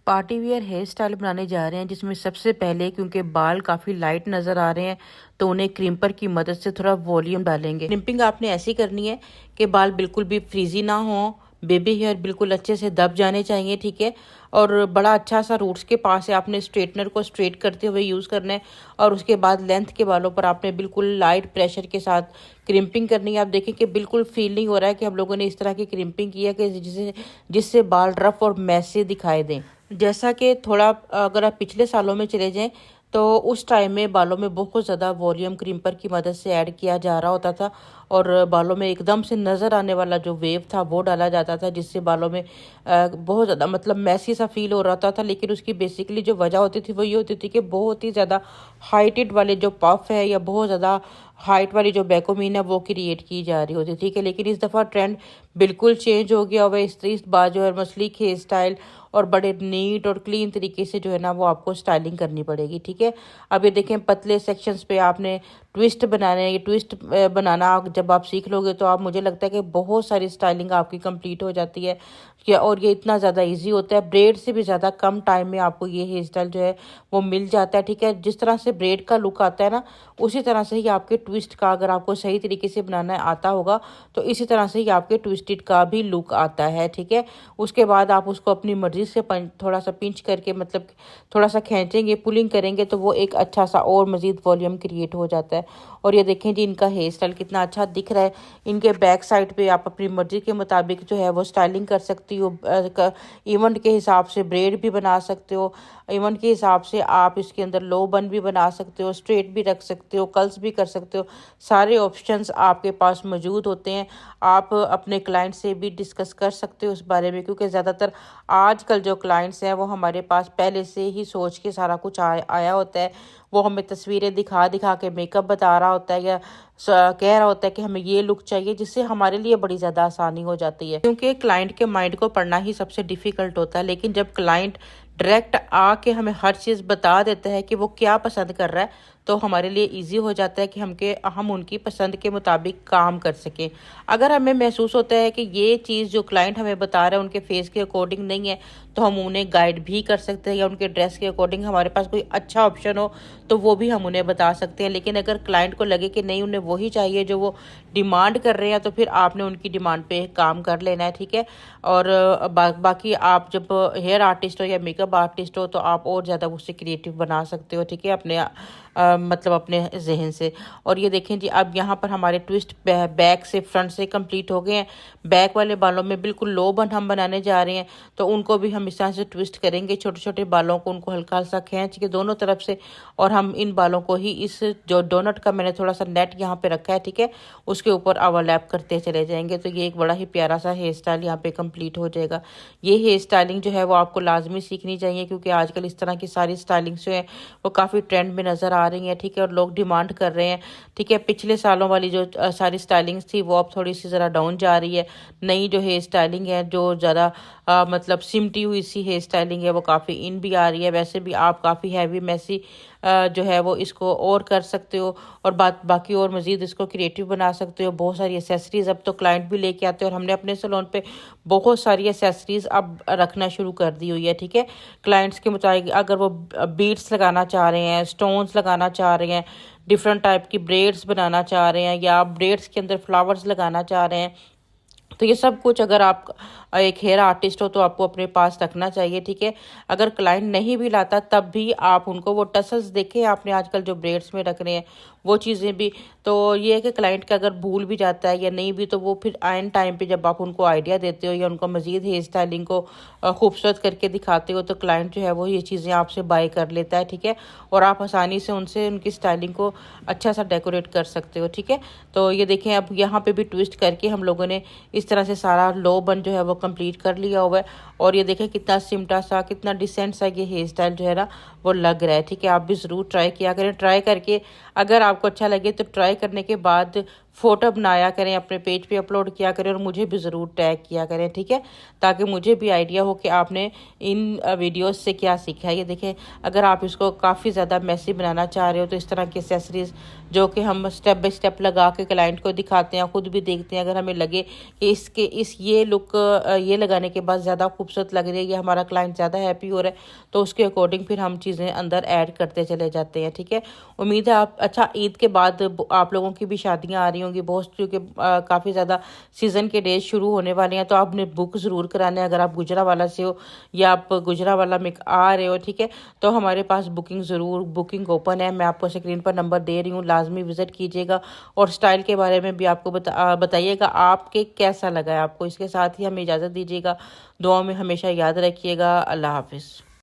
Party wear hair style बनाने जा रहे हैं जिसमें सबसे पहले क्योंकि बाल काफ़ी लाइट नज़र आ रहे हैं तो उन्हें क्रिम्पर की मदद से थोड़ा वॉल्यूम डालेंगे। क्रिम्पिंग आपने ऐसी करनी है कि बाल बिल्कुल भी फ्रीजी ना हो, बेबी हेयर बिल्कुल अच्छे से दब जाने चाहिए, ठीक है। और बड़ा अच्छा सा रूट्स के पास है, आपने स्ट्रेटनर को स्ट्रेट करते हुए यूज़ करना है और उसके बाद लेंथ के बालों पर आपने बिल्कुल लाइट प्रेशर के साथ क्रिम्पिंग करनी है। आप देखें कि बिल्कुल फील नहीं हो रहा है कि हम लोगों ने इस तरह की क्रिम्पिंग की है कि जिससे बाल रफ और मैसी दिखाई दें। जैसा कि थोड़ा अगर आप पिछले सालों में चले जाएं तो उस टाइम में बालों में बहुत ज़्यादा वॉल्यूम क्रिम्पर की मदद से ऐड किया जा रहा होता था और बालों में एकदम से नज़र आने वाला जो वेव था वो डाला जाता था, जिससे बालों में बहुत ज़्यादा मतलब मैसी सा फील हो रहा था। लेकिन उसकी बेसिकली जो वजह होती थी वो ये होती थी कि बहुत ही ज़्यादा हाइटेड वाले जो पफ है या बहुत ज़्यादा हाइट वाली जो बैकोमीन है वो क्रिएट की जा रही होती थी, ठीक है। लेकिन इस दफ़ा ट्रेंड बिल्कुल चेंज हो गया हुआ है। इस बार जो है मसलिक हेयर स्टाइल और बड़े नीट और क्लीन तरीके से जो है ना वो आपको स्टाइलिंग करनी पड़ेगी, ठीक है। अब ये देखें पतले सेक्शंस पे आपने ट्विस्ट बनाने हैं। ये ट्विस्ट बनाना जब आप सीख लोगे तो आप, मुझे लगता है कि बहुत सारी स्टाइलिंग आपकी कंप्लीट हो जाती है कि और ये इतना ज़्यादा इजी होता है, ब्रेड से भी ज़्यादा कम टाइम में आपको ये हेयर स्टाइल जो है वो मिल जाता है, ठीक है। जिस तरह से ब्रेड का लुक आता है ना उसी तरह से ही आपके ट्विस्ट का, अगर आपको सही तरीके से बनाना आता होगा तो इसी तरह से ही आपके ट्विस्टेड का भी लुक आता है, ठीक है। उसके बाद आप उसको अपनी मर्जी से थोड़ा सा पिंच करके मतलब थोड़ा सा खींचेंगे, पुलिंग करेंगे तो वो एक अच्छा सा और मज़ीद वॉल्यूम क्रिएट हो जाता है। और ये देखें जी इनका हेयर स्टाइल कितना अच्छा दिख रहा है। इनके बैक साइड पे आप अपनी मर्जी के मुताबिक जो है वो स्टाइलिंग कर सकती हो। इवेंट के हिसाब से ब्रेड भी बना सकते हो, इवेंट के हिसाब से आप इसके अंदर लो बन भी बना सकते हो, स्ट्रेट भी रख सकते हो, कर्ल्स भी कर सकते हो। सारे ऑप्शंस आपके पास मौजूद होते हैं। आप अपने क्लाइंट से भी डिस्कस कर सकते हो उस बारे में, क्योंकि ज़्यादातर आजकल जो क्लाइंट्स हैं वो हमारे पास पहले से ही सोच के सारा कुछ आया होता है। वो हमें तस्वीरें दिखा दिखा के मेकअप बता रहा होता है या कह रहा होता है कि हमें ये लुक चाहिए, जिससे हमारे लिए बड़ी ज़्यादा आसानी हो जाती है, क्योंकि क्लाइंट के माइंड को पढ़ना ही सबसे डिफ़िकल्ट होता है। लेकिन जब क्लाइंट डायरेक्ट आके हमें हर चीज़ बता देता है कि वो क्या पसंद कर रहा है तो हमारे लिए इजी हो जाता है कि हम उनकी पसंद के मुताबिक काम कर सकें। अगर हमें महसूस होता है कि ये चीज़ जो क्लाइंट हमें बता रहा है उनके फेस के अकॉर्डिंग नहीं है तो हम उन्हें गाइड भी कर सकते हैं, या उनके ड्रेस के अकॉर्डिंग हमारे पास कोई अच्छा ऑप्शन हो तो वो भी हम उन्हें बता सकते हैं। लेकिन अगर क्लाइंट को लगे कि नहीं उन्हें वही चाहिए जो वो डिमांड कर रहे हैं तो फिर आपने उनकी डिमांड पे काम कर लेना है, ठीक है। और बाकी आप जब हेयर आर्टिस्ट हो या मेकअप आर्टिस्ट हो तो आप और ज़्यादा उससे क्रिएटिव बना सकते हो, ठीक है, अपने मतलब अपने जहन से। और ये देखें जी अब यहाँ पर हमारे ट्विस्ट बैक से फ्रंट से कंप्लीट हो गए हैं। बैक वाले बालों में बिल्कुल लो बन हम बनाने जा रहे हैं तो उनको भी हम इस तरह से ट्विस्ट करेंगे, छोटे छोटे बालों को उनको हल्का सा खींच के दोनों तरफ से, और हम इन बालों को ही इस जो डोनट का मैंने थोड़ा सा नेट यहाँ पे रखा है, ठीक है, उसके ऊपर ओवरलैप करते चले जाएंगे तो ये एक बड़ा ही प्यारा सा हेयर स्टाइल यहाँ पे कंप्लीट हो जाएगा। ये हेयर स्टाइलिंग जो है वो आपको लाजमी सीखनी चाहिए, क्योंकि आजकल इस तरह की सारी स्टाइलिंग्स जो है वो काफ़ी ट्रेंड में नज़र आ रही हैं, ठीक है, और लोग डिमांड कर रहे हैं, ठीक है। पिछले सालों वाली जो सारी स्टाइलिंग्स थी वो अब थोड़ी सी ज़रा डाउन जा रही है। नई जो हेयर स्टाइलिंग है जो ज़्यादा मतलब सिमटी हुई सी हेयर स्टाइलिंग है वो काफ़ी इन भी आ रही है। वैसे भी आप काफ़ी हैवी मैसी जो है वो इसको और कर सकते हो और बाकी और मज़ीद इसको क्रिएटिव बना सकते हो। बहुत सारी एसेसरीज़ अब तो क्लाइंट भी लेके आते हैं और हमने अपने सैलून पे बहुत सारी एसेसरीज़ अब रखना शुरू कर दी हुई है, ठीक है। क्लाइंट्स के मुताबिक अगर वो बीड्स लगाना चाह रहे हैं, स्टोन्स लगाना चाह रहे हैं, डिफरेंट टाइप की ब्रेड्स बनाना चाह रहे हैं, या ब्रेड्स के अंदर फ्लावर्स लगाना चाह रहे हैं, तो ये सब कुछ अगर आप एक हेयर आर्टिस्ट हो तो आपको अपने पास रखना चाहिए, ठीक है। अगर क्लाइंट नहीं भी लाता तब भी आप उनको वो टसल्स देखे आपने आजकल जो ब्रेड्स में रख रहे हैं वो चीज़ें भी, तो ये है कि क्लाइंट का अगर भूल भी जाता है या नहीं भी तो वो फिर आइन टाइम पे जब आप उनको आइडिया देते हो या उनको मज़ीद हेयर स्टाइलिंग को खूबसूरत करके दिखाते हो तो क्लाइंट जो है वो ये चीज़ें आपसे बाय कर लेता है, ठीक है। और आप आसानी से उनसे उनकी स्टाइलिंग को अच्छा सा डेकोरेट कर सकते हो, ठीक है। तो ये देखें अब यहाँ पे भी ट्विस्ट करके हम लोगों ने इस तरह से सारा लो बन जो है वो कंप्लीट कर लिया हुआ है। और ये देखें कितना सिमटा सा, कितना डिसेंट सा ये हेयर स्टाइल जो है ना वो लग रहा है, ठीक है। आप भी ज़रूर ट्राई किया करें। ट्राई करके अगर आपको अच्छा लगे तो ट्राई करने के बाद फ़ोटो बनाया करें, अपने पेज पे अपलोड किया करें और मुझे भी ज़रूर टैग किया करें, ठीक है, ताकि मुझे भी आइडिया हो कि आपने इन वीडियोस से क्या सीखा है। ये देखें, अगर आप इसको काफ़ी ज़्यादा मैसी बनाना चाह रहे हो तो इस तरह की एक्सेसरीज़ जो कि हम स्टेप बाय स्टेप लगा के क्लाइंट को दिखाते हैं, खुद भी देखते हैं, अगर हमें लगे कि इस ये लुक ये लगाने के बाद ज़्यादा खूबसूरत लग रही है या हमारा क्लाइंट ज़्यादा हैप्पी हो रहा है, तो उसके अकॉर्डिंग फिर हम चीज़ें अंदर ऐड करते चले जाते हैं, ठीक है। उम्मीद है आप अच्छा ईद के बाद आप लोगों की भी शादियां आ रही होंगी बहुत, क्योंकि काफ़ी ज़्यादा सीज़न के डेज शुरू होने वाले हैं, तो आपने बुक ज़रूर कराना है। अगर आप गुजरावाला से हो या आप गुजरावाला में आ रहे हो, ठीक है, तो हमारे पास बुकिंग ओपन है। मैं आपको स्क्रीन पर नंबर दे रही हूँ, लाजमी विज़िट कीजिएगा और स्टाइल के बारे में भी आपको बताइएगा आपके कैसा लगा है आपको। इसके साथ ही हमें इजाज़त दीजिएगा, दुआ में हमेशा याद रखिएगा। अल्लाह हाफिज़।